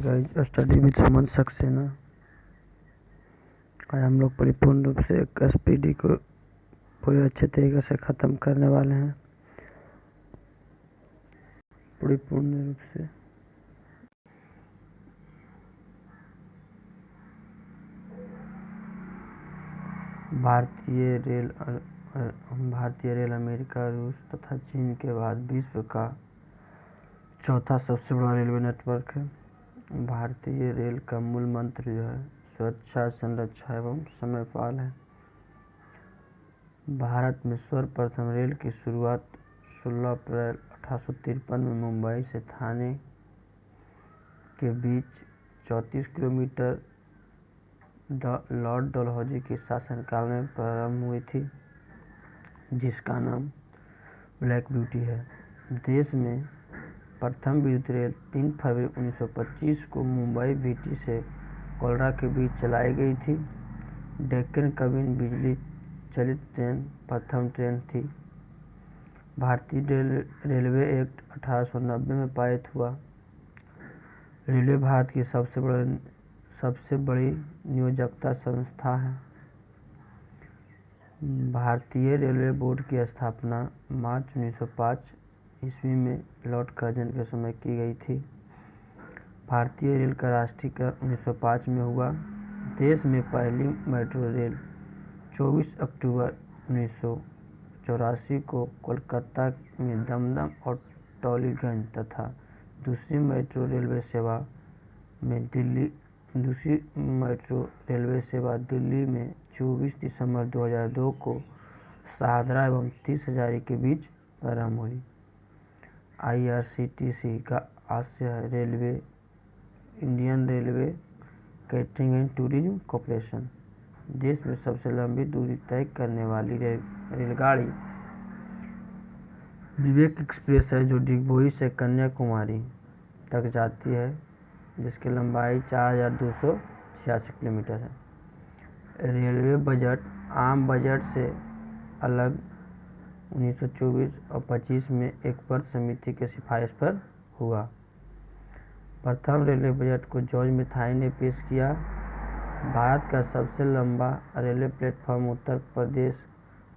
Guys, study with सुमन सक्सेना। आज हम लोग परिपूर्ण रूप से एसपीडी को पूरे अच्छे तरीके से ख़त्म करने वाले हैं। परिपूर्ण रूप से भारतीय रेल अमेरिका, रूस तथा चीन के बाद विश्व का चौथा सबसे बड़ा रेलवे नेटवर्क है। भारतीय रेल का मूल मंत्र जो है सुरक्षा, संरक्षा एवं समयपाल है। भारत में सर्वप्रथम रेल की शुरुआत 16 अप्रैल 1853 में मुंबई से थाने के बीच 34 किलोमीटर लॉर्ड डलहौजी के शासनकाल में प्रारंभ हुई थी, जिसका नाम ब्लैक ब्यूटी है। देश में प्रथम विद्युत रेल 3 फरवरी 1925 को मुंबई वीटी से कोलरा के बीच चलाई गई थी। डेक्कन कबिन बिजली चलित ट्रेन प्रथम ट्रेन थी। भारतीय रेलवे एक्ट 1890 में पारित हुआ। रेलवे भारत की सबसे बड़ी नियोजकता संस्था है। भारतीय रेलवे बोर्ड की स्थापना मार्च 1905 ईस्वी में लॉर्ड कर्जन के समय की गई थी। भारतीय रेल का राष्ट्रीयकरण 1905 में हुआ। देश में पहली मेट्रो रेल 24 अक्टूबर 1984 को कोलकाता में दमदम और टॉलीगंज तथा दूसरी मेट्रो रेलवे सेवा दिल्ली में 24 दिसंबर 2002 को शाहदरा एवं 30 हजारी के बीच प्रारंभ हुई। IRCTC का आशय है Indian railway catering and tourism corporation. देश में सबसे लंबी दूरी तय करने वाली रेलगाड़ी विवेक एक्सप्रेस है, जो डिगबोई से कन्याकुमारी तक जाती है, जिसकी लंबाई 4286 किलोमीटर है। रेलवे बजट आम बजट से अलग 1924 और 25 में एक वर्ग समिति की सिफारिश पर हुआ। प्रथम रेलवे बजट को जॉर्ज मेथाई ने पेश किया। भारत का सबसे लंबा railway platform Uttar Pradesh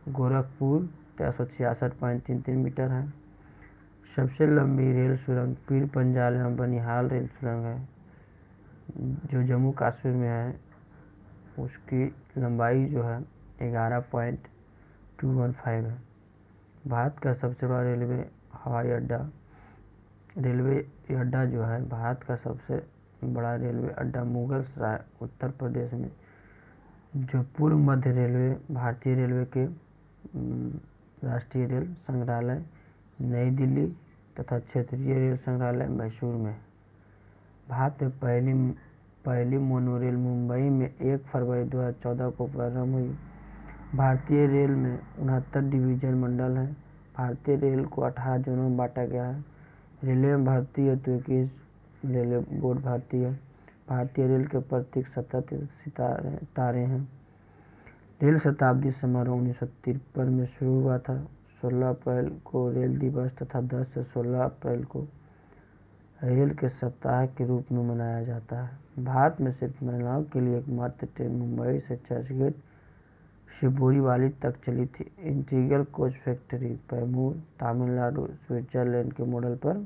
Gorakhpur 1366.33 metre है। सबसे लंबी रेल सुरंग पीर पंजाल एवं बनिहाल रेल सुरंग है, जो जम्मू कश्मीर में है। उसकी लंबाई जो है 11.215 है। भारत का सबसे बड़ा रेलवे अड्डा जो है भारत का सबसे बड़ा रेलवे अड्डा मुगल सराय उत्तर प्रदेश में, जो पूर्व मध्य रेलवे, भारतीय रेलवे के राष्ट्रीय रेल संग्रहालय नई दिल्ली तथा क्षेत्रीय रेल संग्रहालय मैसूर में। भारत में पहली मोनोरेल मुंबई में 1 फरवरी 2014 को प्रारंभ हुई। भारतीय रेल में 69 डिवीजन मंडल हैं। भारतीय रेल को 18 जोनों में बांटा गया है। रेलवे में भारतीय हेतु 21 रेलवे बोर्ड भारतीय रेल के प्रतीक 17 तारे हैं। रेल शताब्दी समारोह 1953 में शुरू हुआ था। 16 अप्रैल को रेल दिवस तथा 10 से 16 अप्रैल को रेल के सप्ताह के रूप में मनाया जाता है। भारत में सिर्फ महिलाओं के लिए एकमात्र ट्रेन मुंबई से चर्चगेट से बोरीवली तक चली थी। Integral coach factory Perambur, Tamil Nadu, Switzerland के मॉडल पर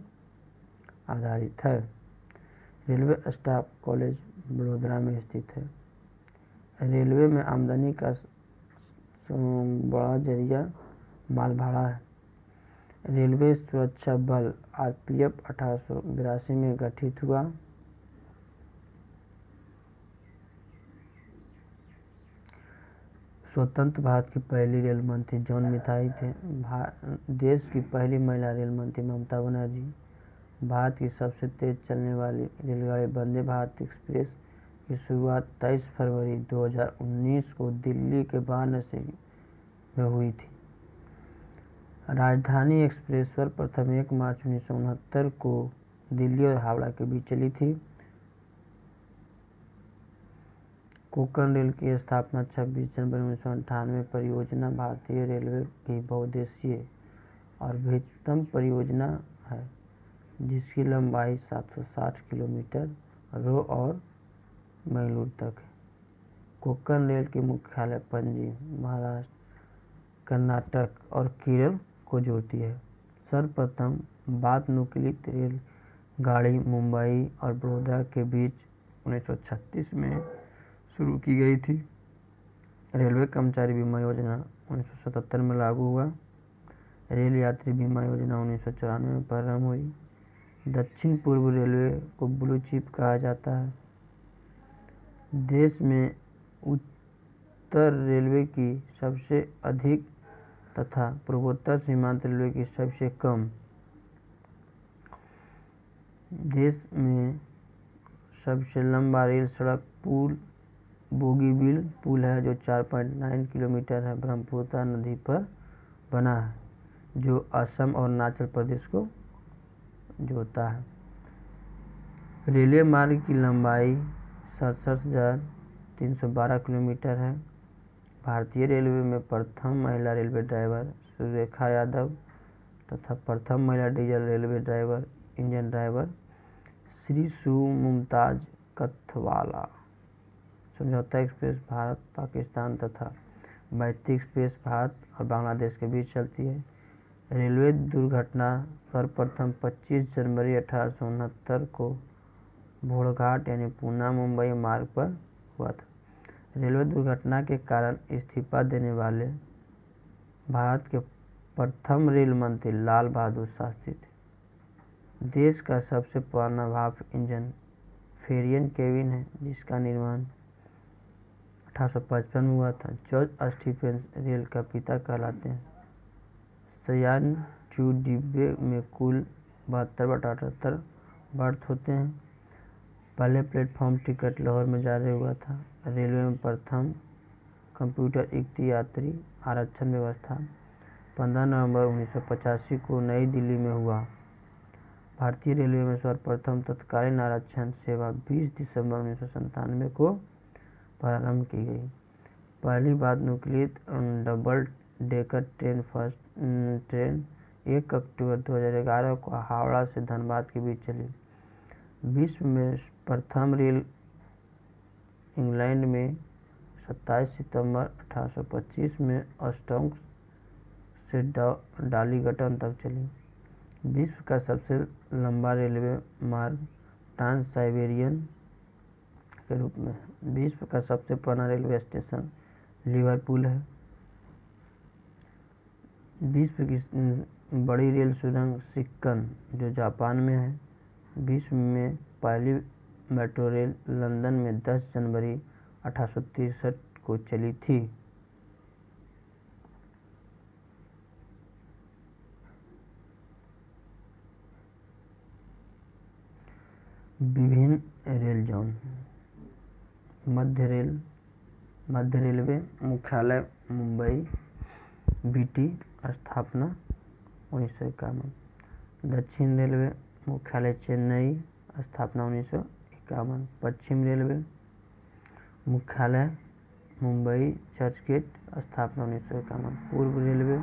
आधारित है। रेलवे स्टाफ कॉलेज वडोदरा में स्थित है। रेलवे में आमदनी का बड़ा जरिया माल भाड़ा है। रेलवे सुरक्षा बल RPF 1882 में गठित हुआ। स्वतंत्र भारत की पहली रेल मंत्री जॉन मेथाई थे। देश की पहली महिला रेल मंत्री ममता बनर्जी। भारत की सबसे तेज चलने वाली रेलगाड़ी वंदे भारत एक्सप्रेस की शुरुआत 23 फरवरी 2019 को दिल्ली के वाराणसी में हुई थी। राजधानी एक्सप्रेस सर्वप्रथम 1 मार्च 1969 को दिल्ली और हावड़ा के बीच चली थी। कोंकण रेल की स्थापना 26 जनवरी 1998 परियोजना भारतीय रेलवे की बहुउद्देशीय और बृहत्तम परियोजना है, जिसकी लंबाई 760 किलोमीटर रो और मैंगलोर तक है। कोंकण रेल के मुख्यालय पणजी महाराष्ट्र, कर्नाटक और केरल को जोड़ती है। सर्वप्रथम वातानुकूलित रेल गाड़ी मुंबई और बड़ौदा के बीच 1936 में शुरू की गई थी। रेलवे कर्मचारी बीमा योजना 1977 में लागू हुआ। रेल यात्री बीमा योजना 1994 में प्रारंभ हुई। दक्षिण पूर्व रेलवे को ब्लू चिप कहा जाता है। देश में उत्तर रेलवे की सबसे अधिक तथा पूर्वोत्तर सीमांत रेलवे की सबसे कम। देश में सबसे लंबा रेल सड़क पुल बोगीबील पुल है जो 4.9 किलोमीटर है, ब्रह्मपुत्र नदी पर बना है, जो असम और अरुणाचल प्रदेश को जोड़ता है। रेलवे मार्ग की लंबाई 67,312 किलोमीटर है। भारतीय रेलवे में प्रथम महिला रेलवे ड्राइवर सुरेखा यादव तथा प्रथम महिला diesel railway driver engine driver Shri सु मुमताज कथवाला। समझौता एक्सप्रेस भारत पाकिस्तान तथा मैत्री एक्सप्रेस भारत और बांग्लादेश के बीच चलती है। रेलवे दुर्घटना सर्वप्रथम 25 जनवरी 1869 को भोरघाट यानी पूना मुंबई मार्ग पर हुआ था। रेलवे दुर्घटना के कारण इस्तीफा देने वाले भारत के प्रथम रेल मंत्री लाल बहादुर शास्त्री थे। देश का सबसे पुराना भाप इंजन फेरियन केबिन है, जिसका निर्माण 1855 में हुआ था। जॉर्ज स्टीफेंस रेल का पिता कहलाते हैं। शयन ट्यू डिब्बे में कुल 72/78 बर्थ होते हैं। पहले प्लेटफॉर्म टिकट लाहौर में जारी हुआ था। रेलवे में प्रथम कंप्यूटरयुक्त यात्री आरक्षण व्यवस्था 15 नवंबर 1985 को नई दिल्ली में हुआ। भारतीय रेलवे में सर्वप्रथम तत्कालीन आरक्षण सेवा 20 दिसंबर 1997 को प्रारंभ की गई। पहली वातानुकूलित डबल डेकर ट्रेन 1 अक्टूबर 2011 को हावड़ा से धनबाद के बीच चली। विश्व में प्रथम रेल इंग्लैंड में 27 सितंबर 1825 में अस्टॉक्स से डालीगटन तक चली। विश्व का सबसे लंबा रेलवे मार्ग ट्रांस साइबेरियन के रूप में है। विश्व का सबसे पुराना रेलवे स्टेशन लिवरपूल है। विश्व की बड़ी रेल सुरंग सिक्कन जो जापान में है। विश्व में पहली मेट्रो रेल लंदन में 10 जनवरी 1863 को चली थी। विभिन्न रेल जोन। मध्य रेलवे मुख्यालय मुंबई, बीटी, स्थापना 1951। दक्षिण रेलवे मुख्यालय चेन्नई, स्थापना 1951। पश्चिम रेलवे मुख्यालय मुंबई, चर्चगेट, स्थापना 1951। पूर्व रेलवे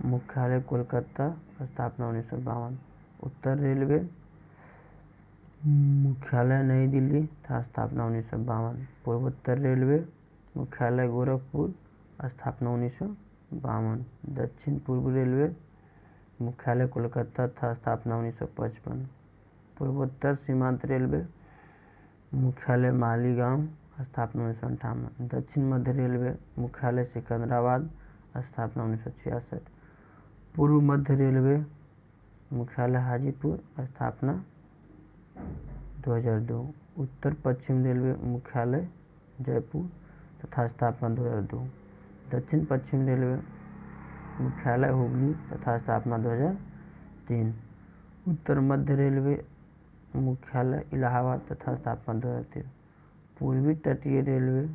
मुख्यालय कोलकाता, स्थापना 1952। उत्तर रेलवे मुख्यालय नई दिल्ली था, स्थापना 1952। पूर्वोत्तर रेलवे मुख्यालय गोरखपुर, स्थापना 1952। दक्षिण पूर्व रेलवे मुख्यालय कोलकाता था, स्थापना 1955। पूर्वोत्तर सीमांत रेलवे मुख्यालय मालीगांव, स्थापना 1958। दक्षिण मध्य रेलवे मुख्यालय सिकंदराबाद, स्थापना 1966। पूर्व मध्य रेलवे मुख्यालय हाजीपुर, स्थापना 2002। उत्तर पश्चिम रेलवे मुख्यालय जयपुर तथा स्थापना 2002। दक्षिण पश्चिम रेलवे मुख्यालय हुगली तथा स्थापना 2003। उत्तर मध्य रेलवे मुख्यालय इलाहाबाद तथा स्थापना 2003। पूर्वी तटीय रेलवे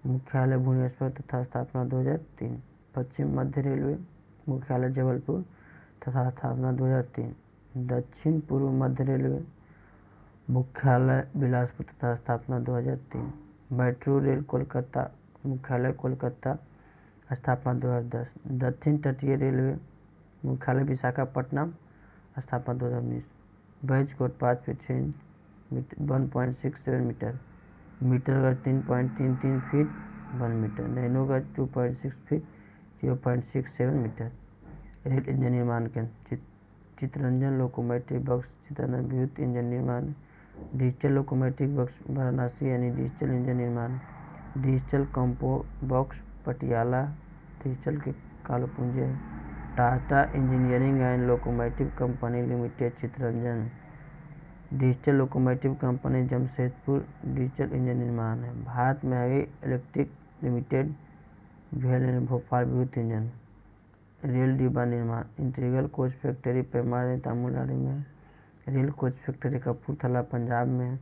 मुख्यालय भुवनेश्वर तथा स्थापना 2003। पश्चिम मध्य रेलवे मुख्यालय जबलपुर तथा स्थापना 2003। दक्षिण पूर्व मध्य रेलवे मुख्यालय बिलासपुर तथा स्थापना 2003। मेट्रो रेल कोलकाता मुख्यालय कोलकाता, स्थापना 2010। दक्षिण तटीय रेलवे मुख्यालय विशाखापट्टनम, स्थापना 2019। बैच कोड 5 पे चेंज 1.67 मीटर, मीटर गज 3.33 फीट 1 मीटर, नैनो गज 2.6 फीट 0.67 मीटर। रेल इंजन निर्माण केंद्र चित्तरंजन लोकोमोटिव वर्क्स चित्तरंजन विद्युत इंजन निर्माण। डिजिटल लोकोमोटिव वर्क्स वाराणसी यानी डिजिटल इंजन निर्माण। डिजिटल कंपो बॉक्स पटियाला डिजिटल के कालपुंज है। Tata engineering and locomotive company limited Chittaranjan. Digital locomotive company Jamshedpur digital engine निर्माण है। भारत में heavy electric limited VL Bhopal विद्युत इंजन। रेल डिब्बा निर्माण इंटीग्रल कोच फैक्ट्री पेमार तमिलनाडु में। Rail coach factory Kapurthala Punjab में।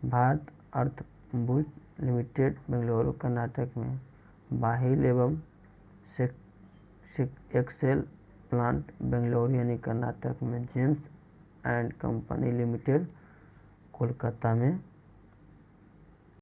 भारत अर्थबुज लिमिटेड बेंगलुरु कर्नाटक में। बाहिल एवं एक्सेल प्लांट बेंगलुरु यानी कर्नाटक में। James and company limited Kolkata में